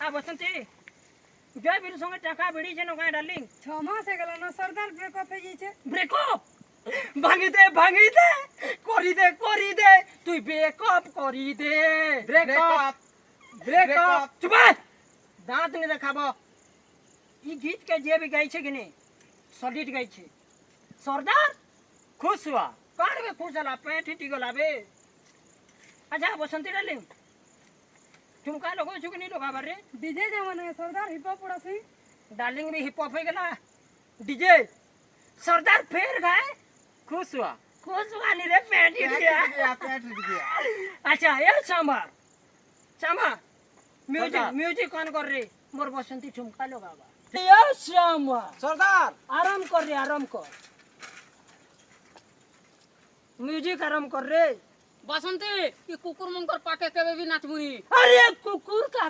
आ बसंती जय वीर संगे टाका बेड़ी छे न गाय डार्लिंग 6 मास हे गेल न सरदार ब्रेकअप हे जाय छे ब्रेकअप भांगी दे करी दे तू ब्रेकअप करी दे ब्रेकअप चुप दांत ने देखाबो ई गीत के जे भी गाय छे कि नहीं सॉलिड गाय छे सरदार खुश हुआ कान में खुश होला पेट हिटी गला बे अच्छा बसंती डार्लिंग झुमका लगो छु कि नहीं लगा बारे डीजे जमाना में सरदार हिप हॉप उड़ासी डार्लिंग भी हिप हॉप हो गला डीजे सरदार फेर गए खुश हुआ नहीं रे पेट हिट गया अच्छा ये सांभा म्यूजिक कौन कर रे मोर बसंती झुमका लगावा ये सांभा सरदार आराम कर रे आराम कर म्यूजिक आराम कर रे बसंती ये कुकुर मुंकर पाके केबे भी नाचमुई अरे कुकुर का